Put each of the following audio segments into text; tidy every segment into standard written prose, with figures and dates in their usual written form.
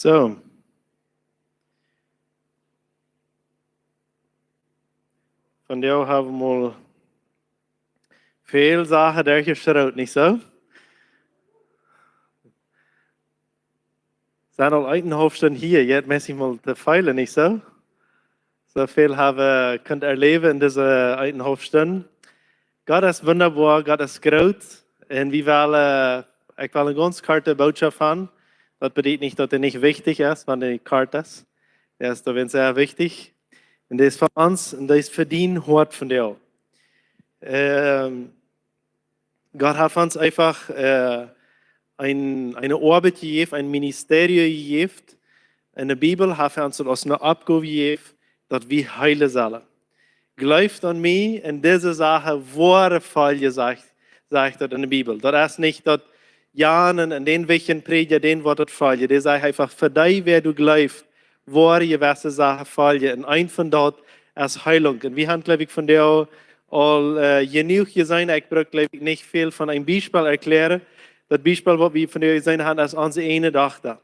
So. Von der haben wir mal veel Sachen durchgeschaut, nicht so? Zijn al uit een hoofdstuk hier, jetzt muss ich mal te feilen, nicht so? So viel könnt erleben in diese uit een hoofdstuk. Gott ist wunderbar, Gott ist groß. Und ich will eine ganz karte Botschaft haben. Das bedeutet nicht, dass er nicht wichtig ist, wenn er kart ist. Er ist sehr wichtig. Und das ist für uns und das ist für den Hort von dir. Gott hat uns einfach eine Arbeit gegeben, ein Ministerium gegeben. In der Bibel hat uns das eine Abgabe gegeben, dass wir heilen sollen. Glaubt an mich, in dieser Sache wahre Fälle, sagt das in der Bibel. Das ist nicht, dass Jahren in den welchen Prediger, den Wort Fälle. Der sagt einfach, für dich, wer du glaubst, wahre gewisse Sache Fälle. Und ein von dort ist Heilung. Und wir haben, glaube ich, von der all genug gesehen. Ich brauche, glaube ich, nicht viel von einem Beispiel erklären. Das Beispiel, was wir von der gesehen haben, ist unsere eine Tochter.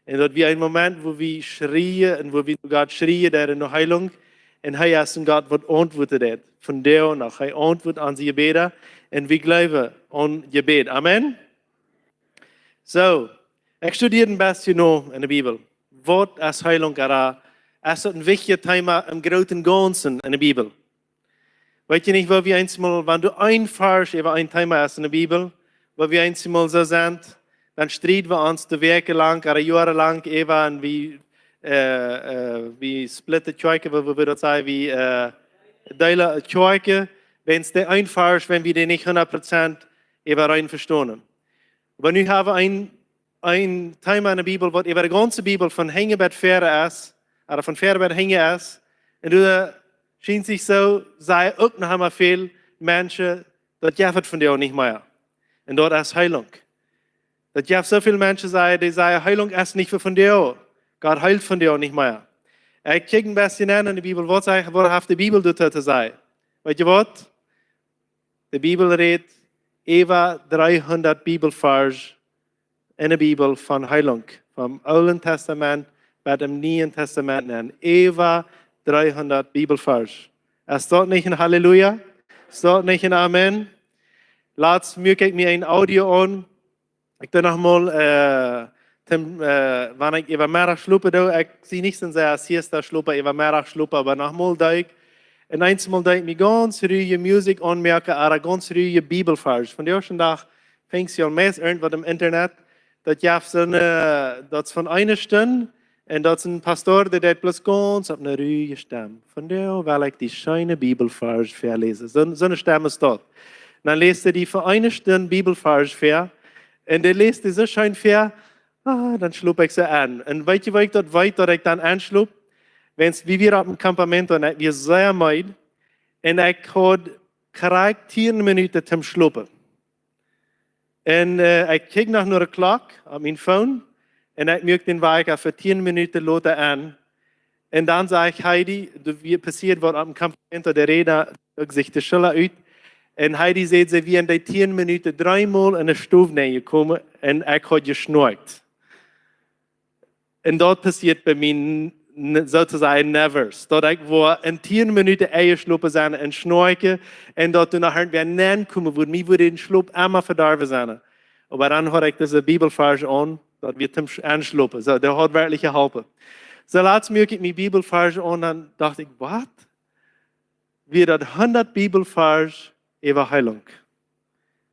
Und dort wir einen Moment, wo wir schrien und wo wir Gott schrien, der in der Heilung. Und er ist ein Gott, der antwortet hat. Von der und nach. Er antwortet an sie Gebete. Und wir glauben an Gebet. Amen. So, ich studiere ein bisschen noch in der Bibel. Was ist Heilung? Es ist ein wichtiges Thema im großen Ganzen in der Bibel. Weißt du nicht, wo wir einmal, wenn du einfährst über ein Thema ist in der Bibel, wo wir einmal so sind, dann streiten wir uns die Werke lang, oder Jahre lang, eben wie splitte Tjoike, wo wir das sagen, wie Deile Tjoike, wenn es dir einfährst, wenn wir die nicht 100% eben rein verstehen. Aber nun haben wir ein Thema in der Bibel, wo über die ganze Bibel von Hängebett Fähre ist, oder von Fährebett Hänge ist, und du scheint sich so, sei auch noch einmal viele Menschen, das gibt von dir auch nicht mehr. Und dort ist Heilung. Das gibt so viele Menschen, die sagen, Heilung ist nicht von dir auch. Gott heilt von dir auch nicht mehr. Ich kicke ein bisschen an in der Bibel, was hat die Bibel dort zu sagen? Weißt du was? Die Bibel redet über 300 Bibelvers in der Bibel von Heilung. Vom Alten Testament bis zum Neuen Testament. Über 300 Bibelvers. Ist dort nicht ein Halleluja? Ist dort nicht ein Amen? Lass mir ein Audio an. Ich dann nochmal, wenn ich über Mittag schluppe, ich sehe nicht so sehr Siesta schluppe, über Mittag schluppe, aber nochmal da ich. Und einmal da ich mir ganz ruhige Musik anmerke, aber ganz ruhige Bibelvers. Von der ersten Tag fängst du an meist irgendwas im Internet, das gibt so das von einer Stunde, und das ist ein Pastor, der bloß ganz auf eine ruhige Stimme. Von der will ich die schöne Bibelvers verlesen. So eine Stimme ist dort. Dann lest er die für eine Stunde Bibelvers vor, und der liest die so schön vor, dann schlug ich sie an. Und weißt du, wo ich dort weit, dass ich dann anschlug? Wie wir auf dem Campamento, und wir sehr müde, und ich hatte korrekt 10 Minuten zum Schluppen. Und ich kijk nach einer Clock auf mein Phone, und ich merke den Weg für 10 Minuten Lotte an. Und dann sage ich, Heidi, wie passiert was auf dem Campamento, der Redner sich die Schule aus. Und Heidi sagt, sie wie in den 10 Minuten 3-mal in der Stufe gekommen, und ich habe geschnurrt. Und dort passiert bei mir sozusagen never. Dort ich war in 10 Minuten eingeschlafen sein und schnorken, und dort nachher wir nennen kommen, wo mir würde den Schlaf einmal verdorben sein. Aber dann habe ich diese Bibelvers an, dort wird zum Anschlafen. So, der hat wirklich geholfen. So, laatst mir die Bibelvers an, dann dachte ich, was? Wir das 100 Bibelvers über Heilung.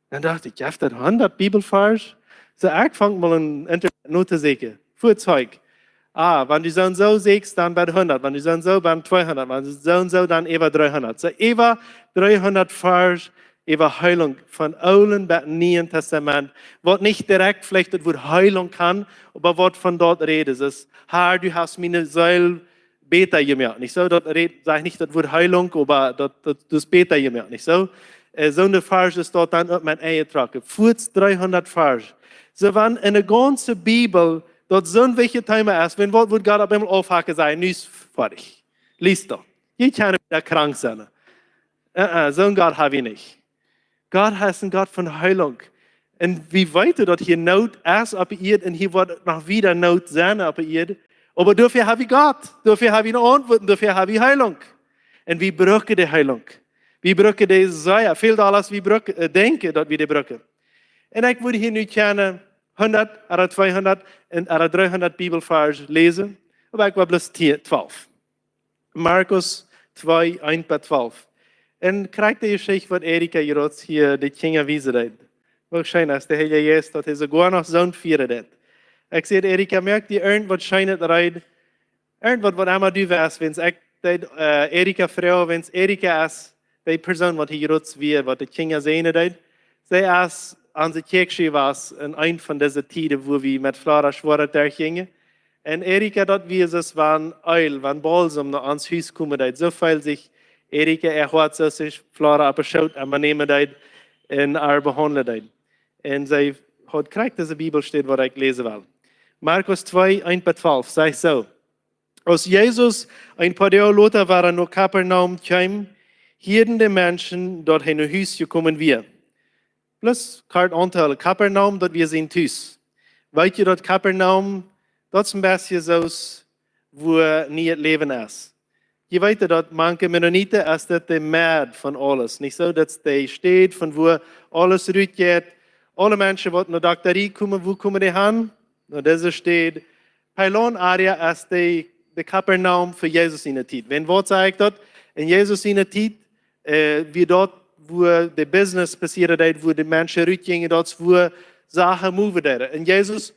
Dann dachte ich, ja, das 100 Bibelvers? So, ich fange mal ein Internet zu sehen. Fuhrzeug. Wenn du so und so siehst, dann bei 100. Wenn du so und so, dann 200. Wenn du so und so, dann über 300. So, über 300 Vers über Heilung von Alten bis Neuen Testament. Was nicht direkt vielleicht das Wort Heilung kann, aber was von dort redet. Es ist, Herr, du hast meine Seele Beta gemacht. Nicht so, dort sage ich nicht das Wort Heilung, aber das Beta gemacht. Nicht so. So eine Vers ist dort dann mit eingetragen. Furz 300 Vers. So, wenn in der ganzen Bibel dort so ein wichtiges Thema ist, wenn Gott auf einmal aufhaken sein, nun ist fertig. Lies doch. Ich kann nicht krank sein. So ein Gott habe ich nicht. Gott ist ein Gott von Heilung. En wie weten dat hier nood is op de aarde en hier wordt nog wieder nood zijn op de aarde. Maar dafür heb je God, dafür heb je een antwoord, dafür heb je Heilung. En wie brücken die Heilung? Wie brücken die Zaya? Veel alles wie denken dat we die brücken. En ik wil hier nu gerne 100, 200 en 300 Bibelvers lezen. Maar ik wil plus 12. Markus 2, 1-12. En krijg je zich wat Erika hier de Kinga wiesen. Waarschijnlijk de hele Jezus dat hij sogar nog zo'n vieren deed. Ik zei Erika, merkt die irgendwas schijnt eruit. Irgendwas wat allemaal du was, wens ik Erika vrouw, wens Erika is, die persoon wat hier rots wie, wat de Kinga zijn deed. Zij is aan de kerkje was in een van deze tijden, wo we met Flora Schwarre daar gingen. En Erika, dat wie es van Eil, van Balsam naar ons huis komen deed. Zo veel zich Erika had zo zich Flora abgeschaut en man nemen deed en haar behandelen deed. En zij had krijgt deze Bibel steht, wat ik lezen wil. Markus 2, 1-12, zegt zo. Als Jezus een paar jaar later waren naar Capernaum kwam, hielden de mensen dat hij naar huis gekomen was. Plus, kort aantal, Capernaum, dat we zijn thuis. Weet je dat Capernaum, dat is een beetje zoals waar niet het leven is. Je weet dat manche Mennonieten is dat de maat van alles. Niet zo dat de steed van waar alles uitgaat. Alle mensen wat naar dokterie komen, wo komen die aan? Naar deze stad. Pylon area is de Capernaum voor Jezus in de tijd. Wenn wat zeg ik dat? In Jezus in de tijd, wie dort, wo de business passiert deed, wo de mensen uitgingen, dat wo Sachen move deden. En Jezus,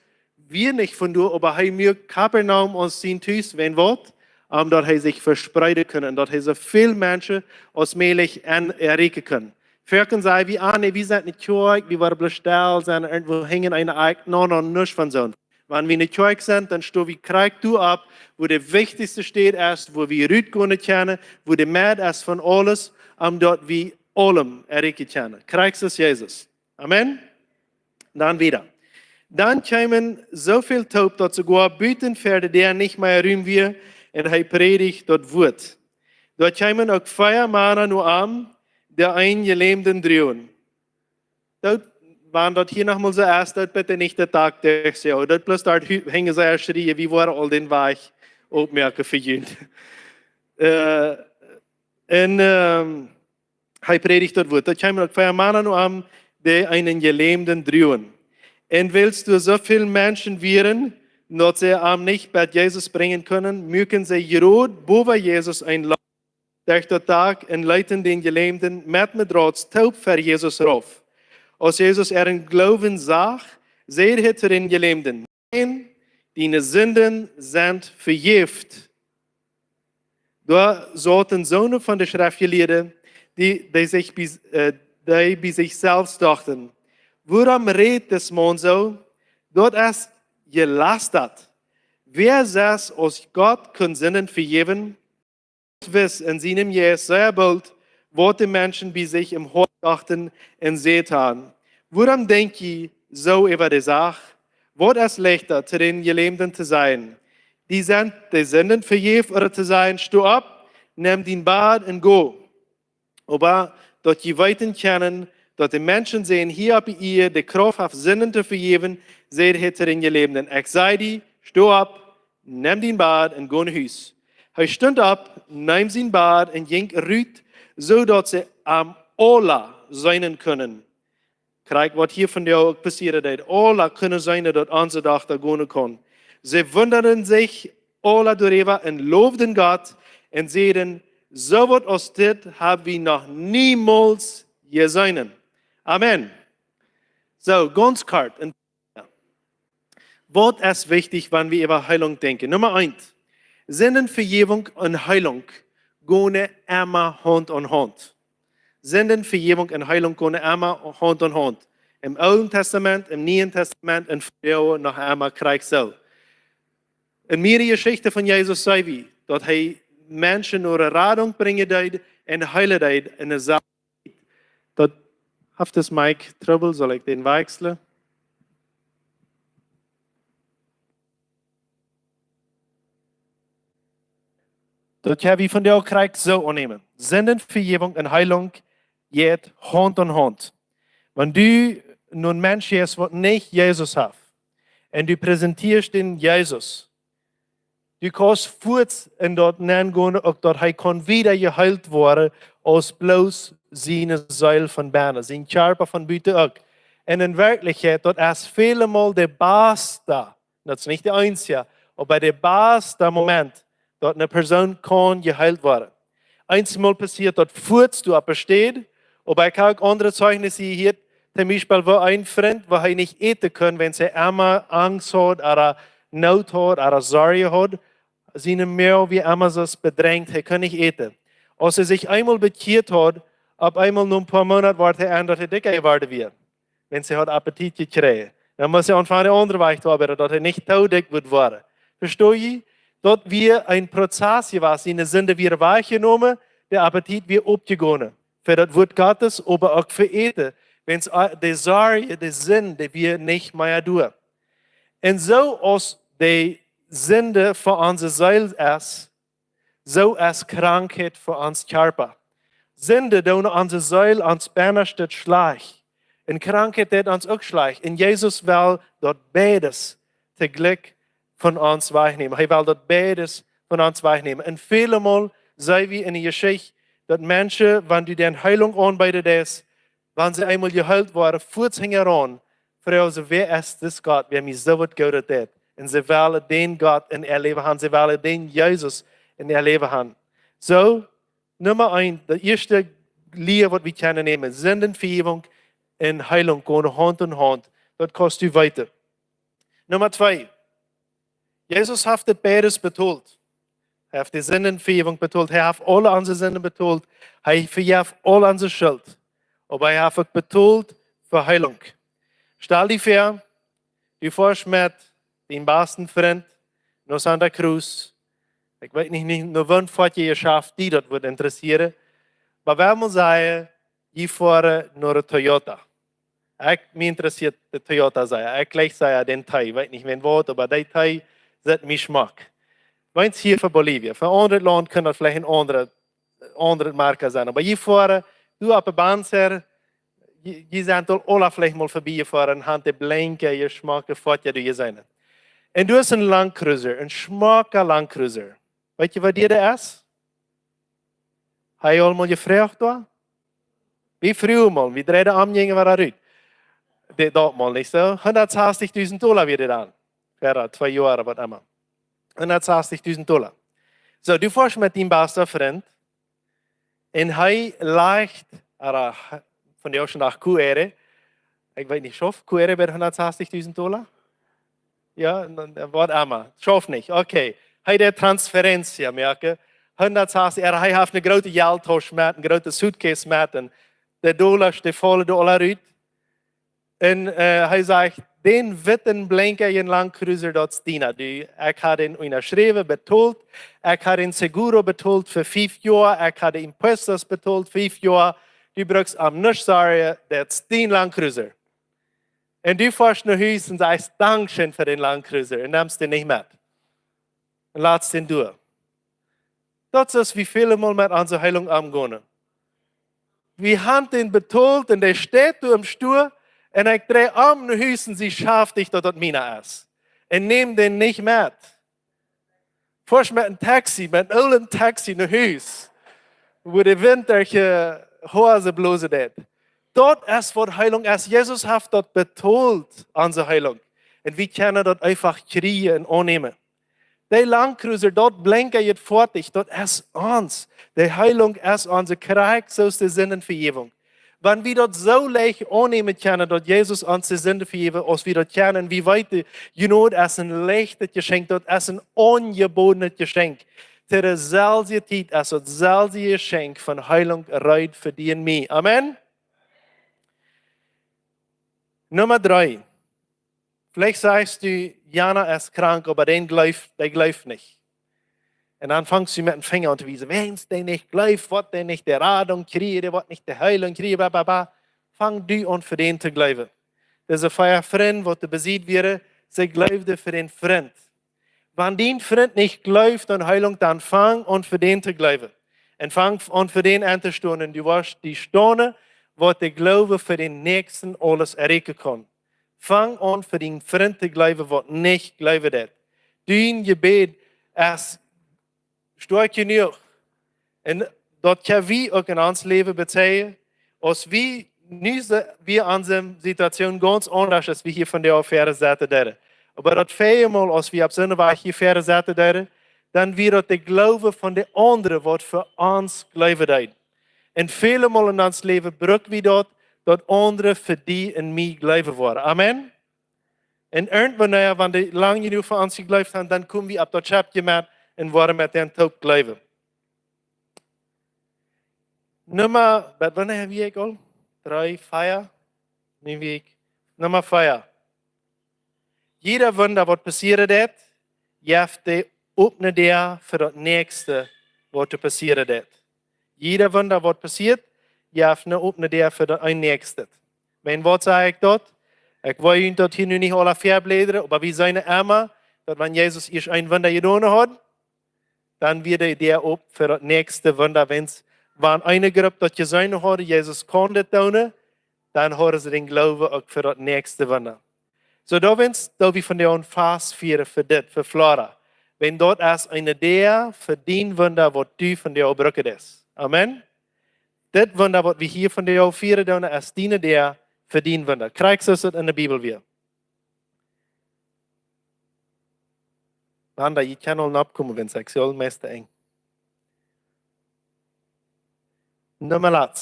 wir nicht von dort, aber hij mir Capernaum ons zien thuis, wenn wat? Dat hij zich verspreiden kan, dat hij zoveel mensen als mogelijk erreiken kan. Verken zei wie nee, wir sind nicht Kirche, wir waren bestel, zijn irgendwo hängen eine Eik, no, nichts von so. Wenn wir nicht Kirche sind, dann stehen wir Krieg du ab, wo der wichtigste steht ist, wo wir Rütgone kennen, wo der Mehr ist von alles, dort wir allem erreiken können. Krieg ist Jesus. Amen. Dann wieder. Dann kamen so viel Taub, dass sogar Bütenpferde der nicht mehr rühmen wir, und er predigt dort Wort. Dort kamen auch 4 Männer nur an, der einen Gelähmten drehen. Dort waren dort hier nochmal so erst, dort bitte nicht der Tag der Show. Dort bloß dort hängen sie erst schrie, wie war all den Weich aufmerken für ihn. Er predigt dort Wort. Dort kamen auch 4 Männer nur an, der einen Gelähmten drehen. Und willst du so viele Menschen wehren, dass sie am nicht bei Jesus bringen können, mögen sie gerot, boven Jesus einladen, durch den Tag und leiten den Gelähmten mit Draht taub für Jesus rauf. Als Jesus ihren Glauben sah, seht er zu den Gelähmten, nein, deine Sünden sind vergift. Da sollten Söhne von der Schriftgelehrten, die bei sich selbst dachten, warum redet das Mann so? Dort ist gelastet. Wer sagt, als Gott kann Sünden vergeben? Wiss in seinem Jesus sehr bald, was die Menschen bei sich im Hort dachten und seht-han. Warum denkt ihr so über die Sache? Was ist leichter, zu den Gelähmten zu sein? Die Sünden vergeben oder zu sein, steh ab, nimm den Bad und go. Aber, dass die weiten kennen, dass die Menschen sehen, hier bei ihr die Kraft auf Sünden zu vergeben, seht ihr zu den Gelähmten. Ich sage dir, steh ab, nimm den Bad und go nach Haus. Er stund ab, nahm sein Bad und ging rüt, so dass sie am Allah sein können. Kijk wat hier von dir passiert ist. Allah können sein, dass unsere Dach da gehen kann. Sie wunderten sich Allah darüber und lobten Gott und sagten, so was aus dit haben wir noch niemals gesehen. Amen. So, ganz kurz. Was ist wichtig, wenn wir über Heilung denken? Nummer 1. Sündenvergebung und Heilung gehen immer Hand an Hand. Sündenvergebung und Heilung gehen immer Hand an Hand. Im Alten Testament, im Neuen Testament und früher noch einmal Krieg so. In der Geschichte von Jesus sei wie, dass er Menschen nur eine Radung bringen deed und heilen deed in der Sache. Das hat das Mike Trouble, soll ich den wechseln? Dat heb je van jou krijgt zo aannemen. Sündenvergebung und Heilung geht Hand an Hand. Wenn du nun Mensch ist, was nicht Jesus hat, und du präsentierst den Jesus, du kannst voort in dort nennen, auch dort hij kann wieder geheilt worden, aus bloß seine Säule von Berne, sein Körper von Büte auch. Und in Wirklichkeit, dort ist vielmal der beste, das ist nicht der einzige, aber der beste Moment, dort eine Person kann geheilt werden. Einmal passiert, dort furzt du besteht, aber ich habe auch andere Zeugnisse hier, zum Beispiel, wo ein Freund, wo er nicht eten kann, wenn er immer Angst hat, oder Not hat, oder Sorge hat, seine Mehl wie immer so bedrängt, er kann nicht eten. Als er sich einmal bekehrt hat, ab einmal nur ein paar Monate war er an, dass er dicker geworden wird, wenn er hat Appetit gekriegt. Dann muss er anfangen, eine andere Weich zu arbeiten, dass er nicht taudick wird werden. Verstehe ich? Dort wir ein Prozess was seine Sünde wieder wahrgenommen, der Appetit wird abgegangen. Für das Wort Gottes, aber auch für Eten. Wenn es die Sorge, die Sünde, wir nicht mehr tun. Und so als die Sünde für unsere Seele ist, so ist Krankheit für uns Körper. Sünde, die unsere Seele uns belastet, schleicht. Und Krankheit, die uns auch schleicht. Und Jesus will dort beides zum Glück von uns wegnehmen. Er will dort beides von uns wegnehmen. Und viele Mal sehen wir in der Geschichte, dass Menschen, wenn du den Heilung anbietest, wenn sie einmal geheilt waren, fuhrt heran, fragen sie, wer ist das Gott, wer mich so gut gerettet hat. Und sie wollen den Gott in ihr Leben haben, sie wollen den Jesus in ihr Leben haben. So, Nummer 1, das erste Lied, was wir können nehmen, Sündenvergebung und Heilung gehen Hand in Hand. Das kostet du weiter. Nummer 2, Jesus hat das beides betont. Er hat die Sündenvergebung betont, er hat alle unsere Sünden betont, er vergibt alle unsere Schuld. Aber er hat auch betont für Heilung. Stell dir vor, du fährst mit deinem besten Freund nach Santa Cruz. Ich weiß nicht nur wann fährt ihr geschafft, die dort wird interessieren. Aber wenn man sagt, ich fahre nach der Toyota. Mich interessiert der Toyota sei. Ich gleich sei den Teil. Ich weiß nicht, wen Wort, aber der Teil hat mich Geschmack. Wenn es hier für Bolivien, für andere Land kann das vielleicht ein andere Marke sein. Aber ich fahre, du auf der Bahnser, die sind alle vielleicht mal vorbeigefahren, haben die blanke Geschmack, fährt ja du hier sein. Und du hast einen Landcruiser, ein schmacker Landcruiser. Weißt du, was dir der ist? Hast du einmal gefragt da? Wie früher mal, wie drei Amjänger war er das dort mal nicht so. $160.000 wird dann. Für 2 Jahre, was immer. $160.000. So, du fährst mit deinem besten Freund und er leicht, von der auch schon nach QR, ich weiß nicht, schafft QR bei $160.000? Ja, was immer, schafft nicht, okay. Hij der Transferenz, ja, merke. 160, er hat eine große Geldtasche mit, eine große Suitcase mit, und der Dollar steht voll Dollar uit. Und hij sagt, den witten blinker in Landcruiser dort stehen. Ich habe den unterschrieben, betalt. Ich habe den Seguro betalt für 5 Jahre. Ich habe den Impostos betalt 5 Jahre. Du brauchst am nicht sagen, der ist den Landcruiser. Und du fährst nach Hause und sagst, Dankeschön für den Landcruiser. Und nimmst den nicht mit. Und lässt den durch. Das ist, wie viele Mal mit unserer Heilung umgehen. Wir haben den betalt und der steht du im Stuhl. Und ich drehe nach Hause und sie schafft dich, dass das meine ist. Und nimm den nicht mit. Fährst mit einem Taxi, mit einem Taxi nach Hause, wo der winterliche Hose bloße det. Dort ist, wo Heilung ist. Jesus hat dort betont, unsere Heilung. Und wir können dort einfach kriegen und annehmen. Der Landcruiser, dort blinken jetzt fertig, dort ist uns. Die Heilung ist unser Krieg, so ist die Sündenvergebung. Wenn wir dort so leicht annehmen können, dass Jesus uns die Sünde vergeben, als wir dort kennen, wie weit, das ist ein leichtes Geschenk, das ist ein ungebotenes Geschenk. Zu der selben Zeit ist das selbe Geschenk von Heilung erreicht für dich und mich. Amen? Nummer 3. Vielleicht sagst du, Jana ist krank, aber der glaubt nicht. Und dann fängst du mit dem Finger an zu wiesen, wenn es der nicht glaubt, wird der nicht der Radung kriegen, der wird nicht der Heilung kriegen, blablabla. Fang du an für den zu glauben. Das ist ein Freund, der du besiegt wäre, sie glaubte für den Freund. Wenn dein Freund nicht glaubt an Heilung, dann fang an für den zu glauben. Und fang an für den anzustehen. Und du wirst die Stunde, wat de Glaube für den Nächsten alles erreichen kann. Fang an für den Freund zu glauben, wat nicht glauben hat. Dein Gebet ist stark genug. Und dat kan wir auch in ons leven betekenen. Als nu wir an der Situation ganz anders als wir hier von der Affäre zaten. Aber dat vijfmal als wir op Zinnenweg hier verder zaten, dann wird dat de Glaube von der anderen, wat für uns glauben hat. En vele Mal in ons leven brücken wir dat andere für die en mij glauben worden. Amen. En irgendwann, wenn die lang genug für uns geglaubt haben, dann kommen wir ab dat Chapter met en worden met den ook glauben. Nummer, wanneer heb ik al? 3, 4, nu week. Nummer 4. Jeder Wunder, wat passiert hat, heeft de opne der für das nächste, was passiert hat. Jeder Wunder, was passiert, heeft eine opne der für das nächste. Wenn was sage ich dort? Ich will Ihnen dort hier nicht alle verblädern, aber wie seine Emma, dass wenn Jesus erst ein Wunder getan hat, dann wird der op für das nächste Wunder, wenn eine Gruppe das gesehen hat, Jesus kann das tun, dann haben sie den Glauben auch für das nächste Wunder. So, da wir von der fast für das, für Flora. Wenn dort ist eine der für den Wunder, was du von der brücken ist. Amen. Das Wunder, was wir hier von der vieren tun, ist die der für den Wunder. Kriegst du das in der Bibel wieder? Wanda, ich kann auch nicht abkommen, wenn es sexuell meist eng. Nummer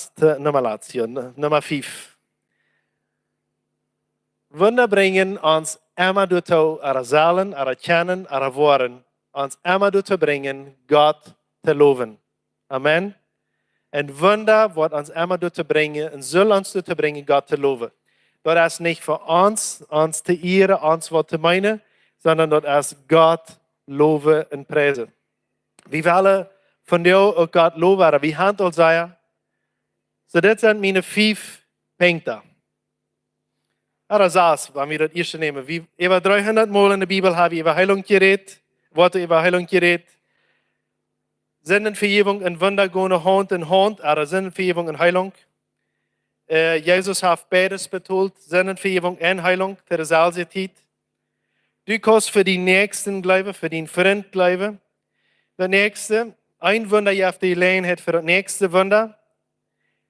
5. Wunder bringen uns immer dazu, erzählen, erkennen, erfahren, uns immer dazu bringen, Gott zu loben. Amen. Und Wunder wird uns immer dazu bringen, und soll uns dazu bringen, Gott zu loben. Das ist nicht für uns zu ehren, uns was zu meinen, sondern das ist Gott loben und preisen. Wir wollen von dir auch Gott loben, wie handelt sei. So, das sind meine 5 Punkte. Das wenn wir das erste nehmen. Über 300 Mal in der Bibel habe ich über Heilung geredet, Worte über Heilung geredet. Sündenvergebung und Wunder gehen Hand in Hand, aber Sündenvergebung und Heilung. Jesus hat beides betont, Sündenvergebung und Heilung, der selbe Zeit. Du kannst für die Nächsten glauben, für den Freund glauben. Der Nächste, ein Wunder, ihr habt die Gelegenheit für das nächste Wunder.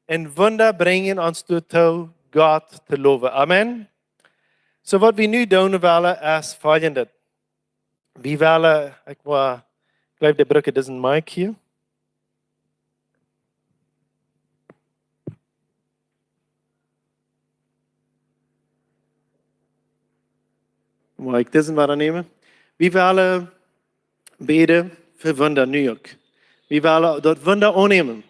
Und Wunder bringen uns dazu, Gott zu loben. Amen. So, was wir nu doen willen, is folgendes. Wir willen, ich glaube, der Brücke ist ein Mic hier. Mag ich diesen mal nehmen? Wir wollen beten für Wunder New York. Wir wollen dort Wunder annehmen.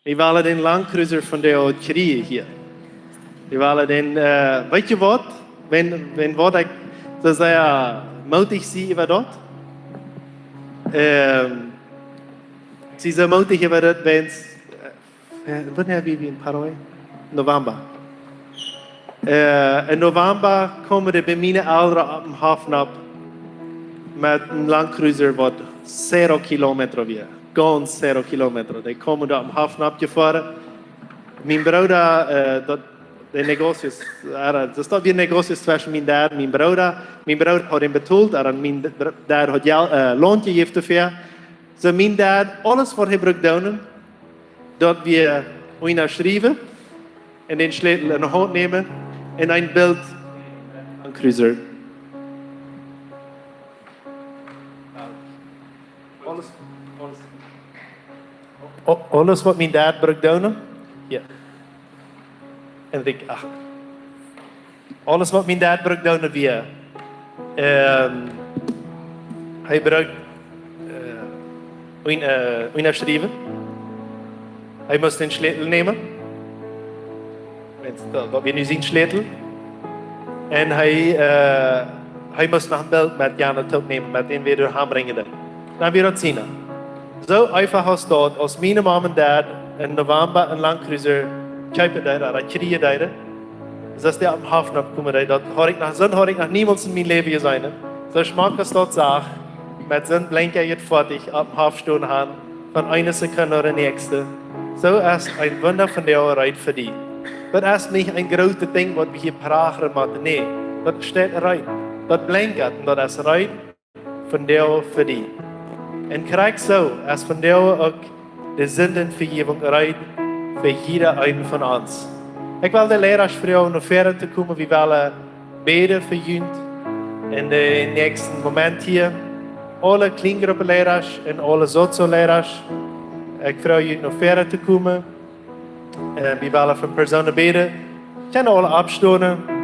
Wir wollen den Landcruiser von der kriegen hier. Wir wollen den, weet je wat? Wenn wat ik zo sehr mutig zie über dort. Sie so mutig über dort, wenn es, wann haben wir in Paraguay? November. In November kommen die bei meinen Eltern ab dem Hafen ab mit einem Landcruiser, was 0 Kilometer wird. Ganz 0 Kilometer. Die kommen da am Hafen abgefahren. Mein Bruder, de negócios, das ist wie Negocios zwischen mein Dad und mein Bruder. Mein Bruder hat ihn betalt, mein Dad hat Lohn gegeben dafür. So mein Dad, alles was er braucht, dort wir ihn schreiben, und den Schlüssel in die Hand nehmen, und ein Bild an Cruiser. Alles was mein Dad braucht, ja. En ik, alles wat mijn dad braucht, doen we. Hij braucht schrijven. Hij muss den Schlüssel nemen. Dat we nu zien Schlüssel. En hij muss nach dem Bild met Jana Top nemen, met den wir durch bringen. Dan wir dat zien. So einfach als dort, als meine Mom und Dad in November een Landcruiser Kuipen daar, dat kriegen daar. Dus als die am Hafen abkomen, dat hoor ik nog niemals in mijn leven gezien. So ich mag das dort sagen, mit so Blinker jetzt fertig, ab dem Hafen stehen haben, von einer Sekunde oder nächste. So ist ein Wunder von der Arbeit für die. Dat is niet een grote ding wat we hier praten moeten. Nee, dat staat eruit. Dat blinkt en dat is eruit van jou voor die. En krijg zo, als van jou ook de zindenvergeving eruit voor ieder een van ons. Ik wil de leraars voor jou nog verder te komen. We willen beden voor jullie in de nächsten moment hier. Alle kleingruppenleraars en alle zozo-leraars. Ik vraag jullie nog verder te komen. We willen voor personen beden. Zijn alle afstonden.